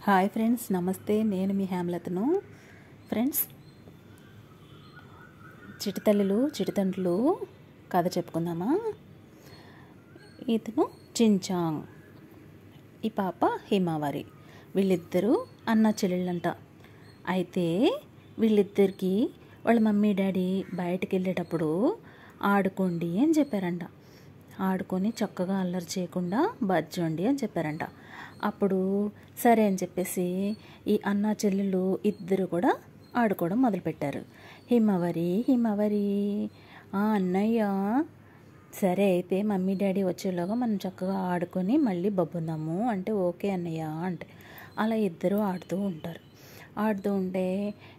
Hi friends, నమస్తే. నేను మీ హేమలతను. Friends, చిటితల్లులు చిటితండ్రులు కథ చెప్పుకుందామా. ఇతను చించాంగ్, ఈ పాప హిమావరి. వీళ్ళిద్దరూ అన్న చెల్లెళ్ళంట. అయితే వీళ్ళిద్దరికి వాళ్ళ మమ్మీ డాడీ బయటికి వెళ్ళేటప్పుడు ఆడుకోండి అని చెప్పారంట. ఆడుకొని చక్కగా అల్లరి చేయకుండా బజ్జండి అని చెప్పారంట. అప్పుడు సరే అని చెప్పేసి ఈ అన్న చెల్లెళ్ళు ఇద్దరు కూడా ఆడుకోవడం మొదలుపెట్టారు. హిమవరి అన్నయ్య, సరే అయితే మమ్మీ డాడీ వచ్చేలాగా మనం చక్కగా ఆడుకొని మళ్ళీ బబ్బుందాము అంటే ఓకే అన్నయ్య అంటే అలా ఇద్దరు ఆడుతూ ఉంటే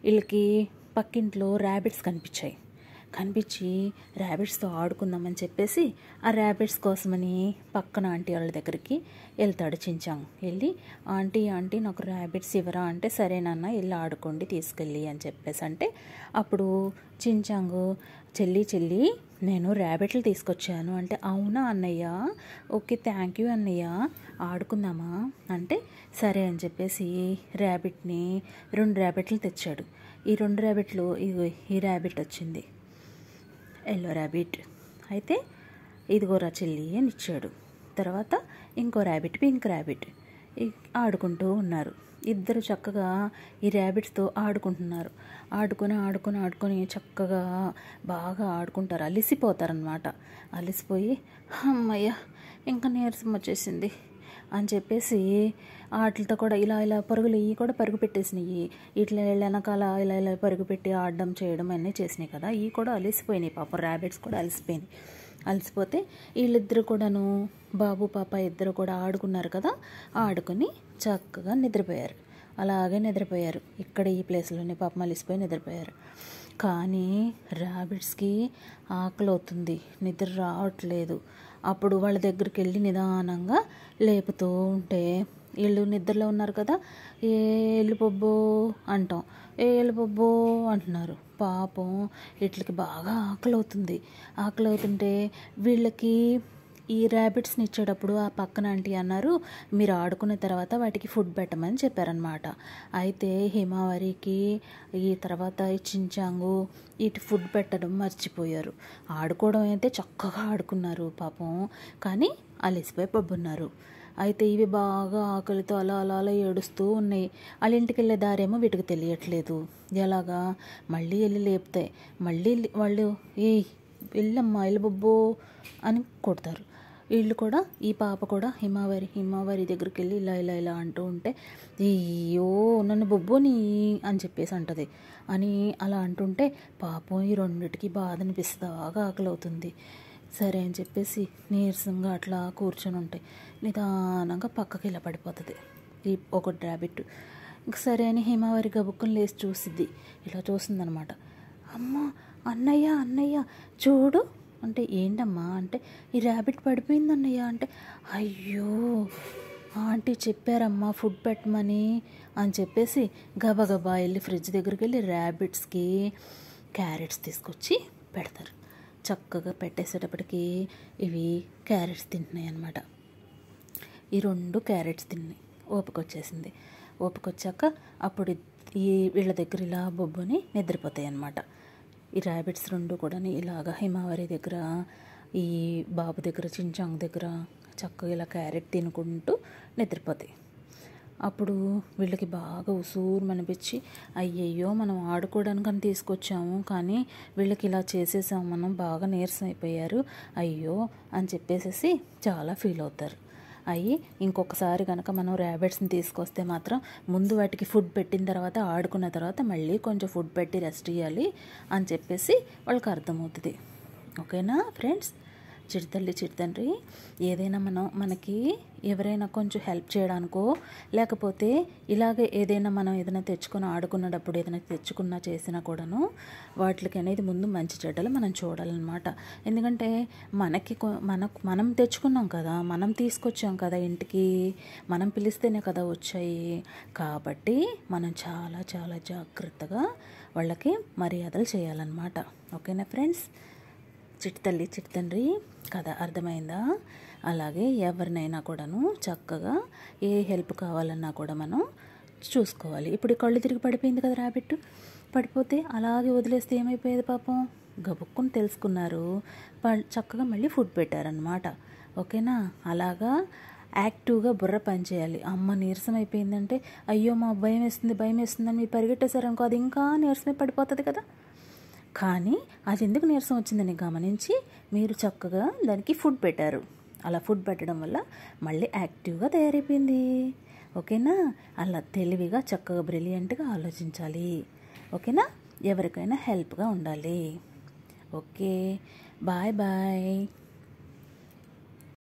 వీళ్ళకి పక్కింట్లో ర్యాబిట్స్ కనిపించి ర్యాబిట్స్తో ఆడుకుందామని చెప్పేసి ఆ ర్యాబిట్స్ కోసమని పక్కన ఆంటీ వాళ్ళ దగ్గరికి వెళ్తాడు చించాంగ్. వెళ్ళి ఆంటీ నాకు ర్యాబిట్స్ ఇవ్వరా అంటే సరేనన్న వెళ్ళి ఆడుకోండి తీసుకెళ్ళి అని చెప్పేసి అంటే అప్పుడు చించాంగ్ చెల్లి నేను ర్యాబిట్లు తీసుకొచ్చాను అంటే అవునా అన్నయ్య, ఓకే థ్యాంక్ యూ అన్నయ్య, ఆడుకుందామా అంటే సరే అని చెప్పేసి రెండు ర్యాబిట్లు తెచ్చాడు. ఈ రెండు ర్యాబిట్లు ఈ ర్యాబిట్ వచ్చింది ఎల్లో ర్యాబిట్. అయితే ఇదిగోరా చెల్లి అని ఇచ్చాడు. తర్వాత ఇంకో ర్యాబిట్ పింక్ ర్యాబిట్ ఆడుకుంటూ ఉన్నారు. ఇద్దరు చక్కగా ఈ ర్యాబిట్స్తో ఆడుకుంటున్నారు. ఆడుకొని చక్కగా బాగా ఆడుకుంటారు. అలిసిపోతారనమాట. అలిసిపోయి అమ్మయ్య ఇంకా నీరసం వచ్చేసింది అని చెప్పేసి వాటితో కూడా ఇలా పరుగులు ఇవి కూడా పరుగు పెట్టేసినాయి. ఇట్లా వెనకాల ఇలా పరుగు పెట్టి ఆడడం చేయడం అన్నీ చేసినాయి కదా. ఇవి కూడా అలిసిపోయినాయి. పాపం ర్యాబిట్స్ కూడా అలసిపోతే వీళ్ళిద్దరు కూడాను బాబు పాప ఇద్దరు కూడా ఆడుకున్నారు కదా. ఆడుకొని చక్కగా నిద్రపోయారు. అలాగే నిద్రపోయారు. ఇక్కడ ఈ ప్లేస్లోనే పాపం అలిసిపోయి నిద్రపోయారు. కానీ ర్యాబిట్స్కి ఆకలి అవుతుంది, నిద్ర రావట్లేదు. అప్పుడు వాళ్ళ దగ్గరికి వెళ్ళి నిదానంగా లేపుతూ ఉంటే వీళ్ళు నిద్రలో ఉన్నారు కదా. ఏళ్ళు పొబ్బో అంటాం, ఏళ్ళు పొబ్బో అంటున్నారు. పాపం వీటికి బాగా ఆకలి అవుతుంటే వీళ్ళకి ఈ ర్యాబిట్స్ని ఇచ్చేటప్పుడు ఆ పక్కన ఆంటీ అన్నారు మీరు ఆడుకున్న తర్వాత వాటికి ఫుడ్ పెట్టమని చెప్పారనమాట. అయితే హిమావరికి ఈ తర్వాత చించాంగు వీటి ఫుడ్ పెట్టడం మర్చిపోయారు. ఆడుకోవడం అయితే చక్కగా ఆడుకున్నారు పాపం, కానీ అలిసిపోయి పబ్బున్నారు. అయితే ఇవి బాగా ఆకలితో అలా ఏడుస్తూ ఉన్నాయి. వాళ్ళ ఇంటికి వెళ్ళే దారేమో వీటికి తెలియట్లేదు. ఎలాగా మళ్ళీ వెళ్ళి లేపుతాయి. మళ్ళీ వాళ్ళు వెళ్ళమ్మా వెళ్ళబొబ్బో అని కొడతారు. వీళ్ళు కూడా ఈ పాప కూడా హిమావరి దగ్గరికి వెళ్ళి ఇలా అంటూ ఉంటే అయ్యో నన్ను బొబ్బోని అని చెప్పేసి అంటది. అని అలా అంటుంటే పాపం ఈ రెండిటికి బాధ అనిపిస్తుంది, బాగా ఆకలి అవుతుంది. సరే అని చెప్పేసి నీరసంగా అట్లా కూర్చొని ఉంటాయి. నిదానంగా పక్కకి ఇలా పడిపోతుంది ఈ ఒక ర్యాబిట్. సరే అని హిమావరి గబుక్కుని లేచి చూసిద్ది. ఇలా చూసిందనమాట. అమ్మ అన్నయ్య చూడు అంటే ఏంటమ్మా అంటే ఈ ర్యాబిట్ పడిపోయింది అన్నయ్య అంటే అయ్యో ఆంటీ చెప్పారమ్మా ఫుడ్ పెట్టమని అని చెప్పేసి గబగబా వెళ్ళి ఫ్రిడ్జ్ దగ్గరికి వెళ్ళి ర్యాబిట్స్కి క్యారెట్స్ తీసుకొచ్చి పెడతారు. చక్కగా పెట్టేసేటప్పటికి ఇవి క్యారెట్స్ తింటున్నాయి అన్నమాట. ఈ రెండు క్యారెట్స్ తిన్నాయి. ఓపికొచ్చాక అప్పుడు వీళ్ళ దగ్గర ఇలా బొబ్బుని నిద్రపోతాయి అన్నమాట. ఈ ర్యాబిట్స్ రెండు కూడా ఇలాగా హిమావరి దగ్గర ఈ బాబు దగ్గర చించాంగ్ దగ్గర చక్కగా ఇలా క్యారెట్ తినుకుంటూ నిద్రపోతాయి. అప్పుడు వీళ్ళకి బాగా ఉసూరు అనిపించి అయ్యయ్యో మనం ఆడుకోవడానికని తీసుకొచ్చాము కానీ వీళ్ళకి ఇలా చేసేసాము, మనం బాగా నీరసం అయిపోయారు అయ్యో అని చెప్పేసి చాలా ఫీల్ అవుతారు. ఇంకొకసారి కనుక మనం ర్యాబిట్స్ని తీసుకొస్తే మాత్రం ముందు వాటికి ఫుడ్ పెట్టిన తర్వాత ఆడుకున్న తర్వాత మళ్ళీ కొంచెం ఫుడ్ పెట్టి రెస్ట్ ఇవ్వాలి అని చెప్పేసి వాళ్ళకి అర్థమవుతుంది. ఓకేనా ఫ్రెండ్స్? చిటితల్లి చిటితండ్రి ఏదైనా మనకి ఎవరైనా కొంచెం హెల్ప్ చేయడానికో లేకపోతే ఇలాగే మనం ఏదైనా తెచ్చుకొని ఆడుకున్నప్పుడు ఏదైనా చేసినా కూడాను వాటికి అనేది ముందు మంచి చెడ్డలు మనం చూడాలన్నమాట. ఎందుకంటే మనం తెచ్చుకున్నాం కదా, మనం తీసుకొచ్చాం కదా ఇంటికి, మనం పిలిస్తేనే కదా వచ్చాయి. కాబట్టి మనం చాలా చాలా జాగ్రత్తగా వాళ్ళకి మర్యాదలు చేయాలన్నమాట. ఓకేనా ఫ్రెండ్స్? చిటితల్లి చిటితండ్రి కథ అర్థమైందా? అలాగే ఎవరినైనా కూడాను చక్కగా ఏ హెల్ప్ కావాలన్నా కూడా మనం చూసుకోవాలి. ఇప్పుడు కళ్ళు తిరిగి పడిపోయింది కదా ర్యాబిట్, పడిపోతే అలాగే వదిలేస్తే ఏమైపోయేది పాపం. గబుక్కుని తెలుసుకున్నారు, చక్కగా మళ్ళీ ఫుడ్ పెట్టారనమాట. ఓకేనా? అలాగా యాక్టివ్గా బుర్ర పనిచేయాలి. అమ్మ నీరసం అయిపోయిందంటే అయ్యో మా భయం వేస్తుందని మీరు పరిగెట్టేశారనుకో, అది ఇంకా నీరసమే పడిపోతుంది కదా. కానీ అది ఎందుకు నీరసం వచ్చిందని గమనించి మీరు చక్కగా దానికి ఫుడ్ పెట్టారు. అలా ఫుడ్ పెట్టడం వల్ల మళ్ళీ యాక్టివ్గా తయారైపోయింది. ఓకేనా? అలా తెలివిగా చక్కగా బ్రిలియంట్గా ఆలోచించాలి. ఓకేనా? ఎవరికైనా హెల్ప్గా ఉండాలి. Okay, bye bye.